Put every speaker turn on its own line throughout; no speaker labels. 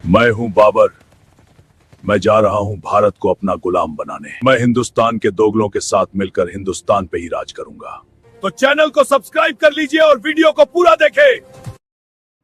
मैं हूं बाबर। मैं जा रहा हूं भारत को अपना गुलाम बनाने। मैं हिंदुस्तान के दोगलों के साथ मिलकर हिंदुस्तान पे ही राज करूंगा। तो चैनल को सब्सक्राइब कर लीजिए और वीडियो को पूरा देखें।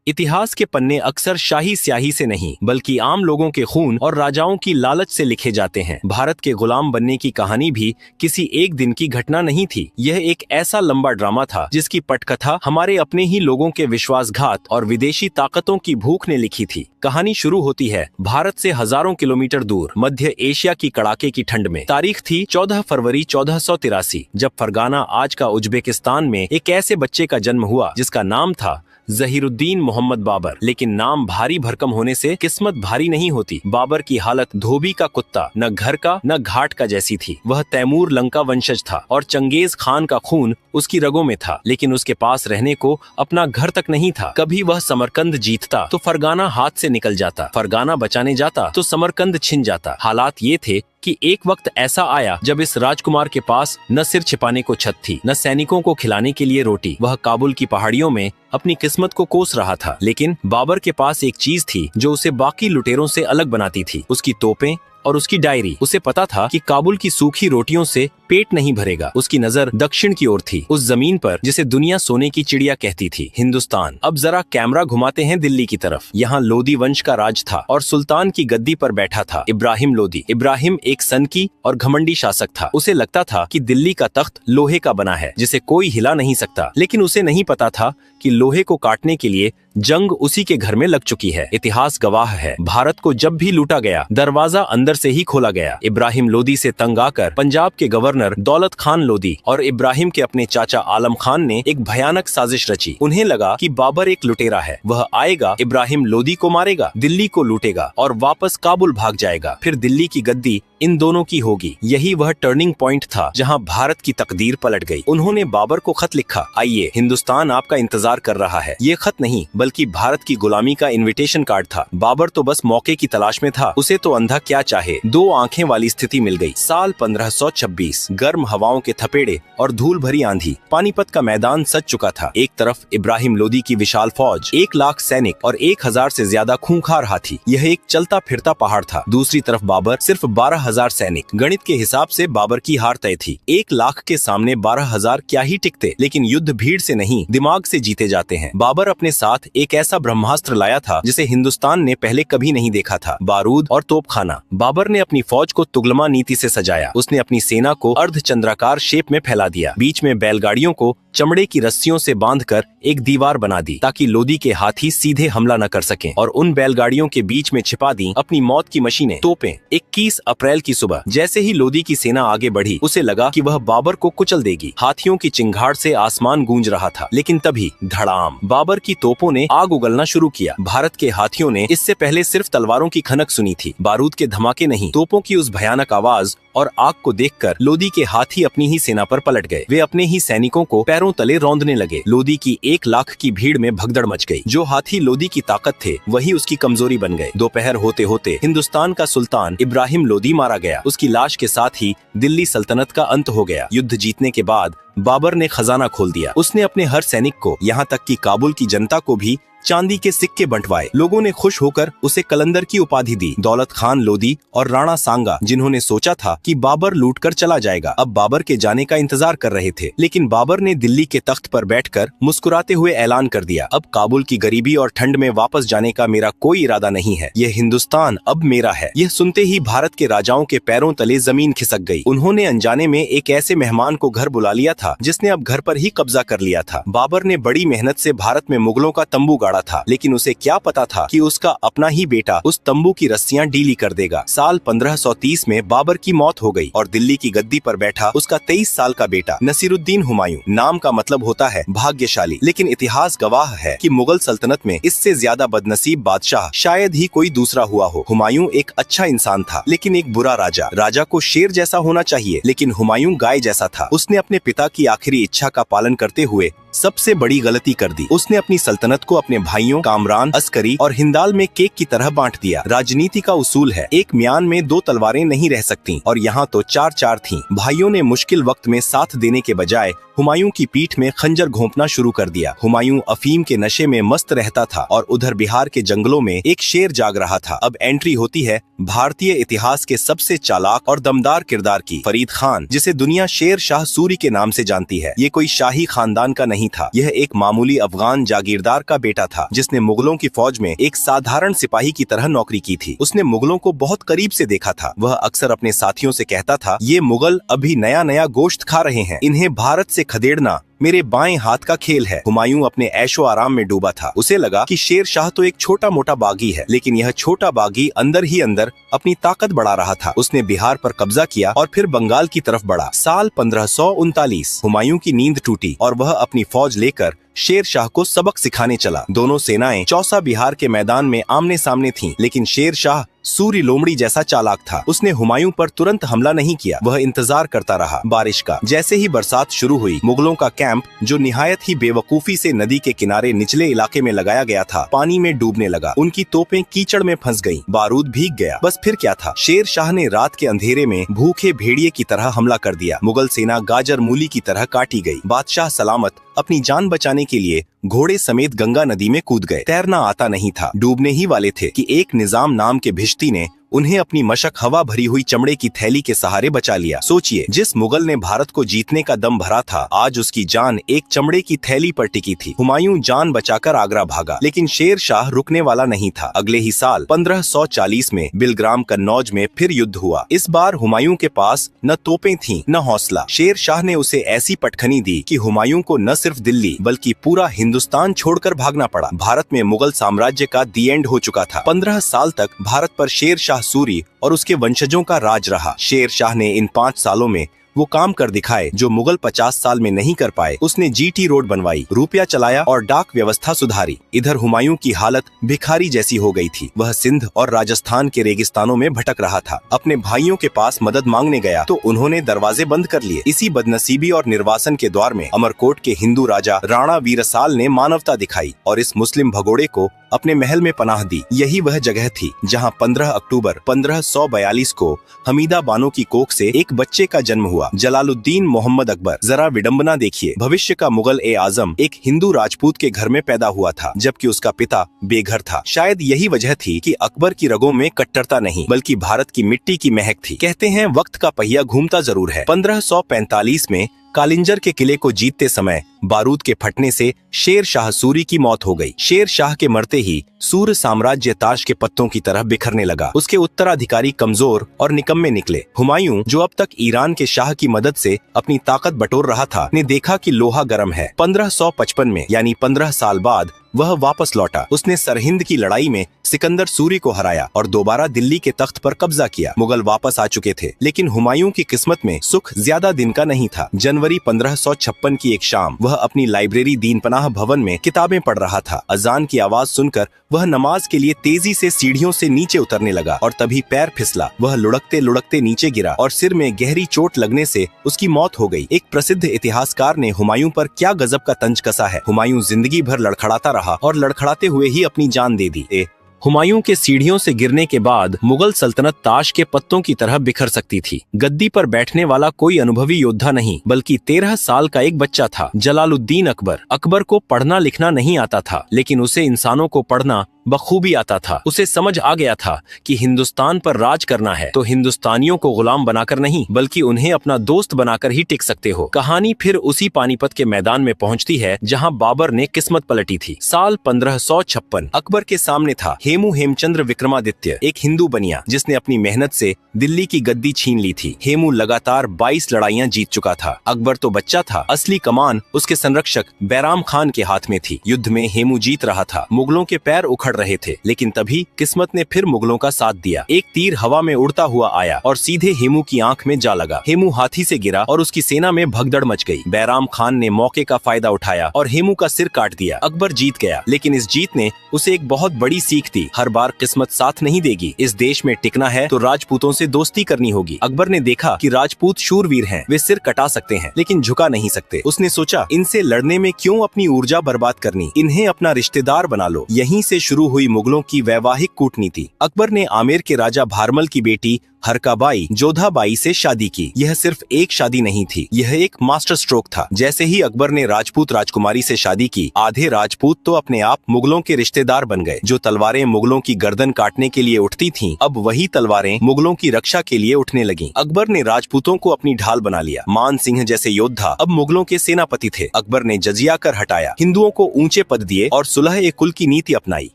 इतिहास के पन्ने अक्सर शाही स्याही से नहीं बल्कि आम लोगों के खून और राजाओं की लालच से लिखे जाते हैं। भारत के गुलाम बनने की कहानी भी किसी एक दिन की घटना नहीं थी। यह एक ऐसा लंबा ड्रामा था जिसकी पटकथा हमारे अपने ही लोगों के विश्वासघात और विदेशी ताकतों की भूख ने लिखी थी। कहानी शुरू होती है भारत से हजारों किलोमीटर दूर मध्य एशिया की कड़ाके की ठंड में। तारीख थी 14 फरवरी 1483, जब फरगाना आज का उज्बेकिस्तान में एक ऐसे बच्चे का जन्म हुआ जिसका नाम था जहीरुद्दीन मोहम्मद बाबर। लेकिन नाम भारी भरकम होने से किस्मत भारी नहीं होती। बाबर की हालत धोबी का कुत्ता, न घर का न घाट का जैसी थी। वह तैमूर लंका वंशज था और चंगेज खान का खून उसकी रगों में था, लेकिन उसके पास रहने को अपना घर तक नहीं था। कभी वह समरकंद जीतता तो फरगाना हाथ से निकल जाता, फरगाना बचाने जाता तो समरकंद छिन जाता। हालात ये थे कि एक वक्त ऐसा आया जब इस राजकुमार के पास न सिर छिपाने को छत थी, न सैनिकों को खिलाने के लिए रोटी। वह काबुल की पहाड़ियों में अपनी किस्मत को कोस रहा था। लेकिन बाबर के पास एक चीज थी जो उसे बाकी लुटेरों से अलग बनाती थी, उसकी तोपें और उसकी डायरी। उसे पता था कि काबुल की सूखी रोटियों से पेट नहीं भरेगा। उसकी नजर दक्षिण की ओर थी, उस जमीन पर जिसे दुनिया सोने की चिड़िया कहती थी, हिंदुस्तान। अब जरा कैमरा घुमाते हैं दिल्ली की तरफ। यहाँ लोदी वंश का राज था और सुल्तान की गद्दी पर बैठा था इब्राहिम लोदी। इब्राहिम एक सनकी और घमंडी शासक था। उसे लगता था कि दिल्ली का तख्त लोहे का बना है जिसे कोई हिला नहीं सकता। लेकिन उसे नहीं पता था कि लोहे को काटने के लिए जंग उसी के घर में लग चुकी है। इतिहास गवाह है, भारत को जब भी लूटा गया दरवाजा अंदर से ही खोला गया। इब्राहिम लोदी से तंग आकर पंजाब के गवर्नर दौलत खान लोदी और इब्राहिम के अपने चाचा आलम खान ने एक भयानक साजिश रची। उन्हें लगा कि बाबर एक लुटेरा है, वह आएगा, इब्राहिम लोदी को मारेगा, दिल्ली को लूटेगा और वापस काबुल भाग जाएगा। फिर दिल्ली की गद्दी इन दोनों की होगी। यही वह टर्निंग पॉइंट था जहां भारत की तकदीर पलट गई। उन्होंने बाबर को खत लिखा, आइए, हिंदुस्तान आपका इंतजार कर रहा है। ये खत नहीं बल्कि भारत की गुलामी का इनविटेशन कार्ड था। बाबर तो बस मौके की तलाश में था। उसे तो अंधा क्या चाहे, दो आंखें वाली स्थिति मिल गई। साल 1526, गर्म हवाओं के थपेड़े और धूल भरी आंधी। पानीपत का मैदान सज चुका था। एक तरफ इब्राहिम लोदी की विशाल फौज, 1 लाख सैनिक और 1000 से ज्यादा खूंखार हाथी। यह एक चलता फिरता पहाड़ था। दूसरी तरफ बाबर, सिर्फ 12,000 सैनिक। गणित के हिसाब से बाबर की हार तय थी। 1 लाख के सामने 12,000 क्या ही टिकते। लेकिन युद्ध भीड़ से नहीं, दिमाग से जीते जाते हैं। बाबर अपने साथ एक ऐसा ब्रह्मास्त्र लाया था जिसे हिंदुस्तान ने पहले कभी नहीं देखा था, बारूद और तोपखाना। बाबर ने अपनी फौज को तुगलमा नीति से सजाया। उसने अपनी सेना को अर्धचंद्राकार शेप में फैला दिया। बीच में बैलगाड़ियों को चमड़े की रस्सियों से बांधकर एक दीवार बना दी ताकि लोदी के हाथी सीधे हमला न कर सकें, और उन बैलगाड़ियों के बीच में छिपा दी अपनी मौत की मशीनें, तोपें। 21 अप्रैल की सुबह जैसे ही लोदी की सेना आगे बढ़ी, उसे लगा कि वह बाबर को कुचल देगी। हाथियों की चिंगाड़ से आसमान गूंज रहा था। लेकिन तभी धड़ाम, बाबर की तोपों ने आग उगलना शुरू किया। भारत के हाथियों ने इससे पहले सिर्फ तलवारों की खनक सुनी थी, बारूद के धमाके नहीं। तोपों की उस भयानक आवाज और आग को देखकर लोदी के हाथी अपनी ही सेना पर पलट गए। वे अपने ही सैनिकों को पैरों तले रौंदने लगे। लोदी की 1 लाख की भीड़ में भगदड़ मच गई। जो हाथी लोदी की ताकत थे वही उसकी कमजोरी बन गए। दोपहर होते होते हिंदुस्तान का सुल्तान इब्राहिम लोदी मारा गया। उसकी लाश के साथ ही दिल्ली सल्तनत का अंत हो गया। युद्ध जीतने के बाद बाबर ने खजाना खोल दिया। उसने अपने हर सैनिक को, यहाँ तक कि काबुल की जनता को भी चांदी के सिक्के बंटवाए। लोगों ने खुश होकर उसे कलंदर की उपाधि दी। दौलत खान लोदी और राणा सांगा, जिन्होंने सोचा था कि बाबर लूटकर चला जाएगा, अब बाबर के जाने का इंतजार कर रहे थे। लेकिन बाबर ने दिल्ली के तख्त पर बैठकर मुस्कुराते हुए ऐलान कर दिया, अब काबुल की गरीबी और ठंड में वापस जाने का मेरा कोई इरादा नहीं है। यह हिंदुस्तान अब मेरा है। यह सुनते ही भारत के राजाओं के पैरों तले जमीन खिसक गई। उन्होंने अनजाने में एक ऐसे मेहमान को घर बुला लिया था जिसने अब घर पर ही कब्जा कर लिया था। बाबर ने बड़ी मेहनत से भारत में मुगलों का तंबू गाड़ा था, लेकिन उसे क्या पता था कि उसका अपना ही बेटा उस तंबू की रस्सियां ढीली कर देगा। साल 1530 में बाबर की मौत हो गई और दिल्ली की गद्दी पर बैठा उसका 23 साल का बेटा नसीरुद्दीन हुमायूं। नाम का मतलब होता है भाग्यशाली, लेकिन इतिहास गवाह है कि मुगल सल्तनत में इससे ज्यादा बदनसीब बादशाह शायद ही कोई दूसरा हुआ हो। हुमायूं एक अच्छा इंसान था, लेकिन एक बुरा राजा। राजा को शेर जैसा होना चाहिए, लेकिन हुमायूं गाय जैसा था। उसने अपने पिता की आखिरी इच्छा का पालन करते हुए सबसे बड़ी गलती कर दी। उसने अपनी सल्तनत को अपने भाइयों कामरान, अस्करी और हिंदाल में केक की तरह बांट दिया। राजनीति का उसूल है, एक म्यान में दो तलवारें नहीं रह सकती, और यहाँ तो चार चार थीं। भाइयों ने मुश्किल वक्त में साथ देने के बजाय हुमायूं की पीठ में खंजर घोंपना शुरू कर दिया। हुमायूं अफीम के नशे में मस्त रहता था और उधर बिहार के जंगलों में एक शेर जाग रहा था। अब एंट्री होती है भारतीय इतिहास के सबसे चालाक और दमदार किरदार की, फरीद खान, जिसे दुनिया शेर शाह सूरी के नाम से जानती है। ये कोई शाही खानदान का नहीं था, यह एक मामूली अफगान जागीरदार का बेटा था जिसने मुगलों की फौज में एक साधारण सिपाही की तरह नौकरी की थी। उसने मुगलों को बहुत करीब से देखा था। वह अक्सर अपने साथियों से कहता था, ये मुगल अभी नया नया गोश्त खा रहे हैं, इन्हें भारत से खदेड़ना मेरे बाएं हाथ का खेल है। हुमायूं अपने ऐशो आराम में डूबा था। उसे लगा कि शेर शाह तो एक छोटा मोटा बागी है, लेकिन यह छोटा बागी अंदर ही अंदर अपनी ताकत बढ़ा रहा था। उसने बिहार पर कब्जा किया और फिर बंगाल की तरफ बढ़ा। साल 1539 हुमायूं की नींद टूटी और वह अपनी फौज लेकर शेर शाह को सबक सिखाने चला। दोनों सेनाएं चौसा बिहार के मैदान में आमने सामने थीं, लेकिन शेर शाह सूरी लोमड़ी जैसा चालाक था। उसने हुमायूं पर तुरंत हमला नहीं किया, वह इंतजार करता रहा बारिश का। जैसे ही बरसात शुरू हुई, मुगलों का कैंप, जो निहायत ही बेवकूफी से नदी के किनारे निचले इलाके में लगाया गया था, पानी में डूबने लगा। उनकी तोपें कीचड़ में फंस गईं, बारूद भीग गया। बस फिर क्या था, शेर शाह ने रात के अंधेरे में भूखे भेड़िए की तरह हमला कर दिया। मुगल सेना गाजर मूली की तरह काटी गई। बादशाह सलामत अपनी जान बचाने के लिए घोड़े समेत गंगा नदी में कूद गए। तैरना आता नहीं था, डूबने ही वाले थे कि एक निजाम नाम के भिश्ती ने उन्हें अपनी मशक हवा भरी हुई चमड़े की थैली के सहारे बचा लिया। सोचिए, जिस मुगल ने भारत को जीतने का दम भरा था, आज उसकी जान एक चमड़े की थैली पर टिकी थी। हुमायूं जान बचाकर आगरा भागा, लेकिन शेर शाह रुकने वाला नहीं था। अगले ही साल 1540 में बिलग्राम कन्नौज में फिर युद्ध हुआ। इस बार हुमायूं के पास न तोपें थीं न हौसला। शेर शाह ने उसे ऐसी पटखनी दी कि हुमायूं को न सिर्फ दिल्ली बल्कि पूरा हिंदुस्तान छोड़कर भागना पड़ा। भारत में मुगल साम्राज्य का दी एंड हो चुका था। 15 साल तक भारत पर शेर शाह सूरी और उसके वंशजों का राज रहा। शेर शाह ने इन 5 सालों में वो काम कर दिखाए जो मुगल 50 साल में नहीं कर पाए। उसने जीटी रोड बनवाई, रुपया चलाया और डाक व्यवस्था सुधारी। इधर हुमायूं की हालत भिखारी जैसी हो गई थी। वह सिंध और राजस्थान के रेगिस्तानों में भटक रहा था। अपने भाइयों के पास मदद मांगने गया तो उन्होंने दरवाजे बंद कर लिए। इसी बदनसीबी और निर्वासन के द्वार में अमरकोट के हिंदू राजा राणा वीरसाल ने मानवता दिखाई और इस मुस्लिम भगोड़े को अपने महल में पनाह दी। यही वह जगह थी जहां 15 अक्टूबर 1542 को हमीदा बानो की कोख से एक बच्चे का जन्म हुआ, जलालुद्दीन मोहम्मद अकबर। जरा विडंबना देखिए, भविष्य का मुगल ए आजम एक हिंदू राजपूत के घर में पैदा हुआ था, जबकि उसका पिता बेघर था। शायद यही वजह थी कि अकबर की रगों में कट्टरता नहीं बल्कि भारत की मिट्टी की महक थी। कहते हैं वक्त का पहिया घूमता जरूर है। 1545 में कालिंजर के किले को जीतते समय बारूद के फटने से शेर शाह सूरी की मौत हो गई। शेर शाह के मरते ही सूर साम्राज्य ताश के पत्तों की तरह बिखरने लगा। उसके उत्तराधिकारी कमजोर और निकम्मे निकले। हुमायूं, जो अब तक ईरान के शाह की मदद से अपनी ताकत बटोर रहा था, ने देखा कि लोहा गर्म है। 1555 में यानी 15 साल बाद वह वापस लौटा। उसने सरहिंद की लड़ाई में सिकंदर सूरी को हराया और दोबारा दिल्ली के तख्त पर कब्जा किया। मुगल वापस आ चुके थे, लेकिन हुमायूं की किस्मत में सुख ज्यादा दिन का नहीं था। जनवरी 1556 की एक शाम वह अपनी लाइब्रेरी दीनपनाह भवन में किताबें पढ़ रहा था। अजान की आवाज सुनकर वह नमाज के लिए तेजी से सीढ़ियों से नीचे उतरने लगा और तभी पैर फिसला। वह लुढ़कते लुढ़कते नीचे गिरा और सिर में गहरी चोट लगने से उसकी मौत हो गई। एक प्रसिद्ध इतिहासकार ने हुमायूं पर क्या गजब का तंज कसा है। हुमायूं जिंदगी भर लड़खड़ाता रहा और लड़खड़ाते हुए ही अपनी जान दे दी। हुमायूं के सीढ़ियों से गिरने के बाद मुगल सल्तनत ताश के पत्तों की तरह बिखर सकती थी। गद्दी पर बैठने वाला कोई अनुभवी योद्धा नहीं बल्कि 13 साल का एक बच्चा था, जलालुद्दीन अकबर। अकबर को पढ़ना लिखना नहीं आता था, लेकिन उसे इंसानों को पढ़ना बखूबी आता था। उसे समझ आ गया था कि हिंदुस्तान पर राज करना है तो हिंदुस्तानियों को गुलाम बनाकर नहीं बल्कि उन्हें अपना दोस्त बनाकर ही टिक सकते हो। कहानी फिर उसी पानीपत के मैदान में पहुंचती है जहां बाबर ने किस्मत पलटी थी। साल 1556 अकबर के सामने था हेमू हेमचंद्र विक्रमादित्य, एक हिंदू बनिया जिसने अपनी मेहनत से दिल्ली की गद्दी छीन ली थी। हेमू लगातार 22 लड़ाइयां जीत चुका था। अकबर तो बच्चा था, असली कमान उसके संरक्षक बैराम खान के हाथ में थी। युद्ध में हेमू जीत रहा था, मुगलों के पैर उखड़ बढ़ रहे थे, लेकिन तभी किस्मत ने फिर मुगलों का साथ दिया। एक तीर हवा में उड़ता हुआ आया और सीधे हेमू की आंख में जा लगा। हेमू हाथी से गिरा और उसकी सेना में भगदड़ मच गई। बैराम खान ने मौके का फायदा उठाया और हेमू का सिर काट दिया। अकबर जीत गया, लेकिन इस जीत ने उसे एक बहुत बड़ी सीख दी। हर बार किस्मत साथ नहीं देगी। इस देश में टिकना है तो राजपूतों से दोस्ती करनी होगी। अकबर ने देखा कि राजपूत शूरवीर हैं, वे सिर कटा सकते हैं लेकिन झुका नहीं सकते। उसने सोचा, इनसे लड़ने में क्यों अपनी ऊर्जा बर्बाद करनी, इन्हें अपना रिश्तेदार बना लो। यहीं से शुरू हुई मुगलों की वैवाहिक कूटनीति। अकबर ने आमेर के राजा भारमल की बेटी हरकाबाई जोधाबाई से शादी की। यह सिर्फ एक शादी नहीं थी, यह एक मास्टर स्ट्रोक था। जैसे ही अकबर ने राजपूत राजकुमारी से शादी की, आधे राजपूत तो अपने आप मुगलों के रिश्तेदार बन गए। जो तलवारें मुगलों की गर्दन काटने के लिए उठती थीं, अब वही तलवारें मुगलों की रक्षा के लिए उठने लगीं। अकबर ने राजपूतों को अपनी ढाल बना लिया। मान सिंह जैसे योद्धा अब मुगलों के सेनापति थे। अकबर ने जजिया कर हटाया, हिंदुओं को ऊंचे पद दिए और सुलह ए कुल की नीति अपनाई।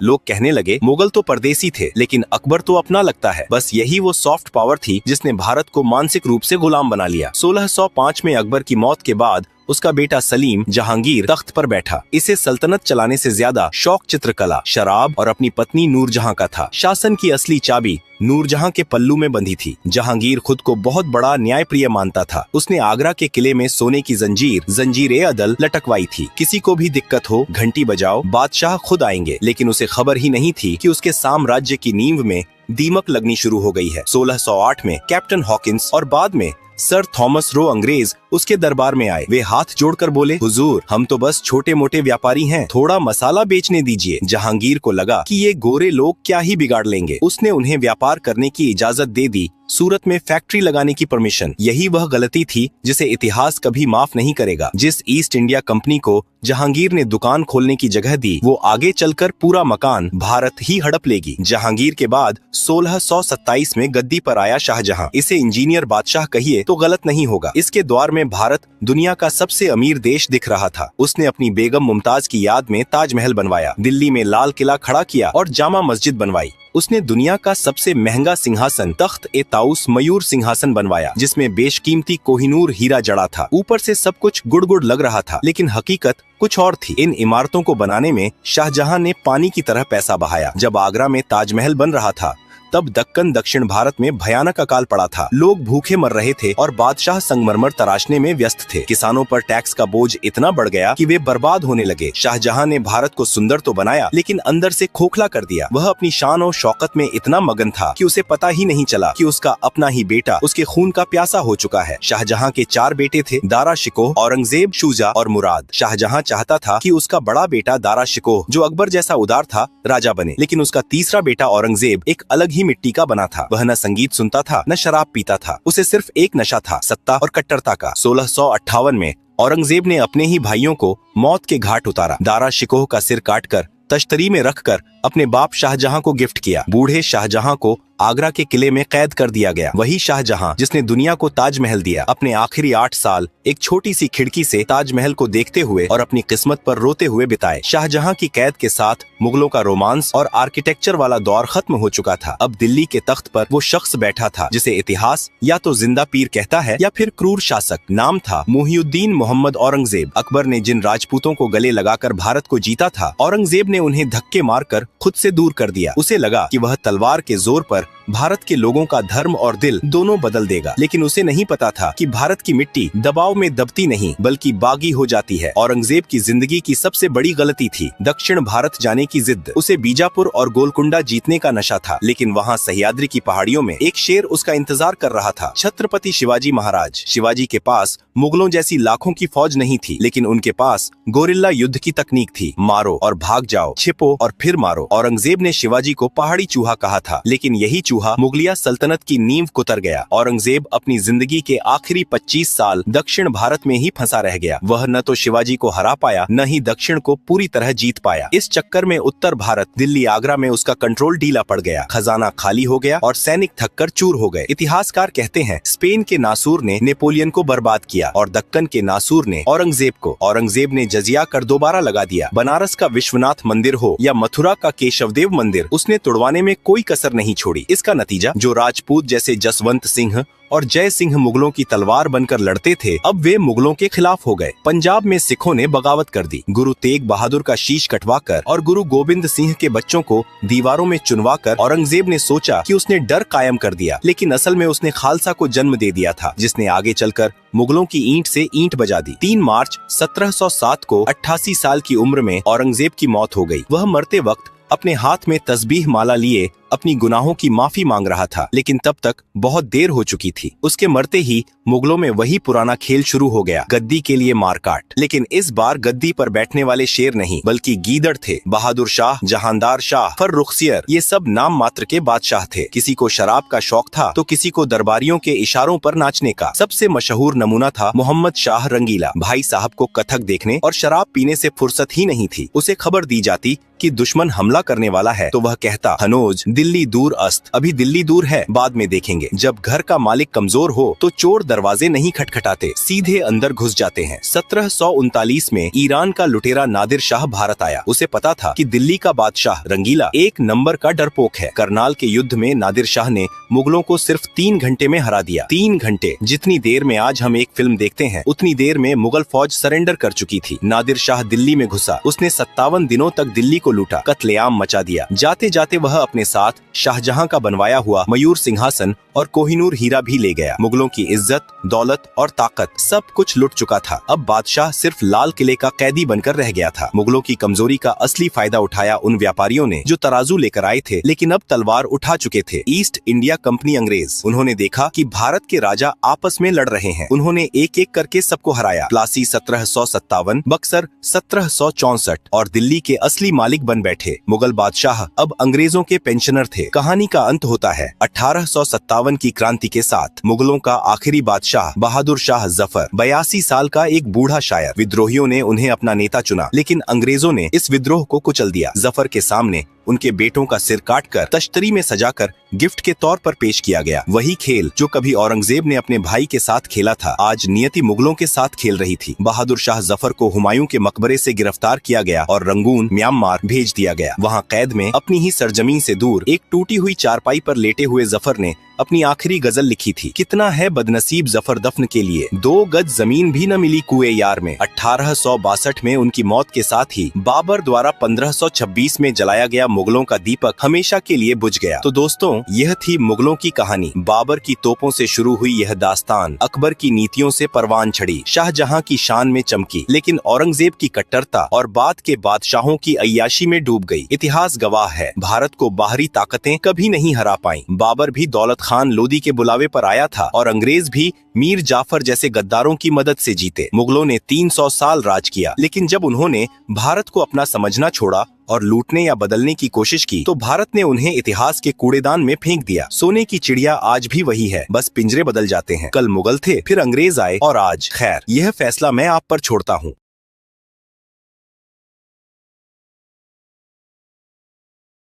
लोग कहने लगे, मुगल तो परदेसी थे, लेकिन अकबर तो अपना लगता है। बस यही वो सॉफ्ट पावर थी जिसने भारत को मानसिक रूप से गुलाम बना लिया। 1605 में अकबर की मौत के बाद उसका बेटा सलीम जहांगीर तख्त पर बैठा। इसे सल्तनत चलाने से ज्यादा शौक चित्रकला, शराब और अपनी पत्नी नूरजहां का था। शासन की असली चाबी नूरजहां के पल्लू में बंधी थी। जहांगीर खुद को बहुत बड़ा न्यायप्रिय मानता था। उसने आगरा के किले में सोने की जंजीर अदल लटकवाई थी। किसी को भी दिक्कत हो, घंटी बजाओ, बादशाह खुद आएंगे। लेकिन उसे खबर ही नहीं थी कि उसके साम्राज्य की नींव में दीमक लगनी शुरू हो गई है। 1608 में कैप्टन हॉकिंस और बाद में सर थॉमस रो अंग्रेज उसके दरबार में आए। वे हाथ जोड़कर बोले, हुजूर, हम तो बस छोटे मोटे व्यापारी हैं, थोड़ा मसाला बेचने दीजिए। जहांगीर को लगा कि ये गोरे लोग क्या ही बिगाड़ लेंगे। उसने उन्हें व्यापार करने की इजाजत दे दी, सूरत में फैक्ट्री लगाने की परमिशन। यही वह गलती थी जिसे इतिहास कभी माफ नहीं करेगा। जिस ईस्ट इंडिया कंपनी को जहांगीर ने दुकान खोलने की जगह दी, वो आगे चलकर पूरा मकान भारत ही हड़प लेगी। जहांगीर के बाद 1627 में गद्दी पर आया शाहजहां। इसे इंजीनियर बादशाह कहिए तो गलत नहीं होगा। इसके द्वार में भारत दुनिया का सबसे अमीर देश दिख रहा था। उसने अपनी बेगम मुमताज की याद में ताजमहल बनवाया, दिल्ली में लाल किला खड़ा किया और जामा मस्जिद बनवाई। उसने दुनिया का सबसे महंगा सिंहासन तख्त ए ताउस मयूर सिंहासन बनवाया, जिसमें बेशकीमती कोहिनूर हीरा जड़ा था। ऊपर से सब कुछ गुड़ गुड़ लग रहा था, लेकिन हकीकत कुछ और थी। इन इमारतों को बनाने में शाहजहां ने पानी की तरह पैसा बहाया। जब आगरा में ताजमहल बन रहा था, तब दक्कन दक्षिण भारत में भयानक अकाल पड़ा था। लोग भूखे मर रहे थे और बादशाह संगमरमर तराशने में व्यस्त थे। किसानों पर टैक्स का बोझ इतना बढ़ गया कि वे बर्बाद होने लगे। शाहजहां ने भारत को सुंदर तो बनाया, लेकिन अंदर से खोखला कर दिया। वह अपनी शान और शौकत में इतना मगन था कि उसे पता ही नहीं चला कि उसका अपना ही बेटा उसके खून का प्यासा हो चुका है। शाहजहां के 4 बेटे थे, दारा शिकोह, औरंगजेब, शुजा और मुराद। शाहजहां चाहता था कि उसका बड़ा बेटा दारा शिकोह, जो अकबर जैसा उदार था, राजा बने, लेकिन उसका तीसरा बेटा औरंगजेब एक अलग ही मिट्टी का बना था। वह न संगीत सुनता था, न शराब पीता था। उसे सिर्फ एक नशा था, सत्ता और कट्टरता का। 1658 में औरंगजेब ने अपने ही भाइयों को मौत के घाट उतारा। दारा शिकोह का सिर काटकर तश्तरी में रखकर अपने बाप शाहजहां को गिफ्ट किया। बूढ़े शाहजहां को आगरा के किले में कैद कर दिया गया। वही शाहजहां जिसने दुनिया को ताजमहल दिया, अपने आखिरी 8 साल एक छोटी सी खिड़की से ताजमहल को देखते हुए और अपनी किस्मत पर रोते हुए बिताए। शाहजहां की कैद के साथ मुगलों का रोमांस और आर्किटेक्चर वाला दौर खत्म हो चुका था। अब दिल्ली के तख्त पर वो शख्स बैठा था जिसे इतिहास या तो जिंदा पीर कहता है या फिर क्रूर शासक। नाम था मुहिउद्दीन मोहम्मद औरंगजेब। अकबर ने जिन राजपूतों को गले लगाकर भारत को जीता था, औरंगजेब ने उन्हें धक्के मारकर खुद से दूर कर दिया। उसे लगा कि वह तलवार के जोर पर भारत के लोगों का धर्म और दिल दोनों बदल देगा, लेकिन उसे नहीं पता था कि भारत की मिट्टी दबाव में दबती नहीं बल्कि बागी हो जाती है। औरंगजेब की जिंदगी की सबसे बड़ी गलती थी दक्षिण भारत जाने की जिद। उसे बीजापुर और गोलकुंडा जीतने का नशा था, लेकिन वहाँ सह्याद्री की पहाड़ियों में एक शेर उसका इंतजार कर रहा था, छत्रपति शिवाजी महाराज। शिवाजी के पास मुगलों जैसी लाखों की फौज नहीं थी, लेकिन उनके पास गोरिल्ला युद्ध की तकनीक थी। मारो और भाग जाओ, छिपो और फिर मारो। औरंगजेब ने शिवाजी को पहाड़ी चूहा कहा था, लेकिन यही चूहा मुगलिया सल्तनत की नींव कुतर गया। औरंगजेब अपनी जिंदगी के आखिरी 25 साल दक्षिण भारत में ही फंसा रह गया। वह न तो शिवाजी को हरा पाया, न ही दक्षिण को पूरी तरह जीत पाया। इस चक्कर में उत्तर भारत, दिल्ली, आगरा में उसका कंट्रोल ढीला पड़ गया, खजाना खाली हो गया और सैनिक थककर चूर हो गए। इतिहासकार कहते हैं, स्पेन के नासूर ने नेपोलियन को बर्बाद किया और दक्कन के नासूर ने औरंगजेब को। औरंगजेब ने जजिया कर दोबारा लगा दिया। बनारस का विश्वनाथ मंदिर हो या मथुरा का केशवदेव मंदिर, उसने तुड़वाने में कोई कसर नहीं छोड़ी। इस इसका नतीजा, जो राजपूत जैसे जसवंत सिंह और जय सिंह मुगलों की तलवार बनकर लड़ते थे, अब वे मुगलों के खिलाफ हो गए। पंजाब में सिखों ने बगावत कर दी। गुरु तेग बहादुर का शीश कटवाकर और गुरु गोबिंद सिंह के बच्चों को दीवारों में चुनवाकर औरंगजेब ने सोचा कि उसने डर कायम कर दिया, लेकिन असल में उसने खालसा को जन्म दे दिया था, जिसने आगे चलकर मुगलों की ईंट से ईंट बजा दी। 3 मार्च 1707 को 88 साल की उम्र में औरंगजेब की मौत हो गई। वह मरते वक्त अपने हाथ में तस्बीह माला लिए अपनी गुनाहों की माफी मांग रहा था, लेकिन तब तक बहुत देर हो चुकी थी। उसके मरते ही मुगलों में वही पुराना खेल शुरू हो गया, गद्दी के लिए मारकाट। लेकिन इस बार गद्दी पर बैठने वाले शेर नहीं, बल्कि गीदड़ थे। बहादुर शाह, जहांदार शाह, फर्रुखसियर, ये सब नाम मात्र के बादशाह थे। किसी को शराब का शौक था तो किसी को दरबारियों के इशारों पर नाचने का। सबसे मशहूर नमूना था मोहम्मद शाह रंगीला। भाई साहब को कथक देखने और शराब पीने से फुर्सत ही नहीं थी। उसे खबर दी जाती कि दुश्मन हमला करने वाला है तो वह कहता, हनोज दिल्ली दूर अस्त, अभी दिल्ली दूर है, बाद में देखेंगे। जब घर का मालिक कमजोर हो तो चोर दरवाजे नहीं खटखटाते, सीधे अंदर घुस जाते हैं। 1739 में ईरान का लुटेरा नादिर शाह भारत आया। उसे पता था कि दिल्ली का बादशाह रंगीला 1 नंबर का डरपोक है। करनाल के युद्ध में नादिर शाह ने मुगलों को सिर्फ 3 घंटे में हरा दिया। 3 घंटे, जितनी देर में आज हम एक फिल्म देखते हैं, उतनी देर में मुगल फौज सरेंडर कर चुकी थी। नादिर शाह दिल्ली में घुसा। उसने 57 दिनों तक दिल्ली को लूटा, कत्लेआम मचा दिया। जाते जाते वह अपने साथ शाहजहां का बनवाया हुआ मयूर सिंहासन और कोहिनूर हीरा भी ले गया। मुगलों की इज्जत, दौलत और ताकत सब कुछ लुट चुका था। अब बादशाह सिर्फ लाल किले का कैदी बनकर रह गया था। मुगलों की कमजोरी का असली फायदा उठाया उन व्यापारियों ने जो तराजू लेकर आए थे, लेकिन अब तलवार उठा चुके थे। ईस्ट इंडिया कंपनी अंग्रेज। उन्होंने देखा कि भारत के राजा आपस में लड़ रहे हैं। उन्होंने एक एक करके सबको हराया। प्लासी 1757, बक्सर 1764 और दिल्ली के असली मालिक बन बैठे। मुगल बादशाह अब अंग्रेजों के पेंशनर थे। कहानी का अंत होता है 1857 की क्रांति के साथ। मुगलों का आखिरी बादशाह बहादुर शाह जफर, 82 साल का एक बूढ़ा शायर। विद्रोहियों ने उन्हें अपना नेता चुना, लेकिन अंग्रेजों ने इस विद्रोह को कुचल दिया। जफर के सामने उनके बेटों का सिर काटकर तश्तरी में सजाकर गिफ्ट के तौर पर पेश किया गया। वही खेल जो कभी औरंगजेब ने अपने भाई के साथ खेला था, आज नियति मुगलों के साथ खेल रही थी। बहादुर शाह जफर को हुमायूं के मकबरे से गिरफ्तार किया गया और रंगून, म्यांमार भेज दिया गया। वहाँ कैद में अपनी ही सरजमीन से दूर एक टूटी हुई चारपाई पर लेटे हुए जफर ने अपनी आखिरी गजल लिखी थी। कितना है बदनसीब जफर दफन के लिए, 2 गज जमीन भी न मिली कुए यार में। 1862 में उनकी मौत के साथ ही बाबर द्वारा 1526 में जलाया गया मुगलों का दीपक हमेशा के लिए बुझ गया। तो दोस्तों, यह थी मुगलों की कहानी। बाबर की तोपों से शुरू हुई यह दास्तान अकबर की नीतियों से परवान चढ़ी, शाहजहां की शान में चमकी, लेकिन औरंगजेब की कट्टरता और बाद के बादशाहों की अय्याशी में डूब गई। इतिहास गवाह है, भारत को बाहरी ताकतें कभी नहीं हरा पाईं। बाबर भी दौलत खान लोदी के बुलावे पर आया था और अंग्रेज भी मीर जाफर जैसे गद्दारों की मदद से जीते। मुगलों ने 300 साल राज किया, लेकिन जब उन्होंने भारत को अपना समझना छोड़ा और लूटने या बदलने की कोशिश की, तो भारत ने उन्हें इतिहास के कूड़ेदान में फेंक दिया। सोने की चिड़िया आज भी वही है, बस पिंजरे बदल जाते हैं। कल मुगल थे, फिर अंग्रेज आए और आज खैर, यह फैसला मैं आप पर छोड़ता हूँ।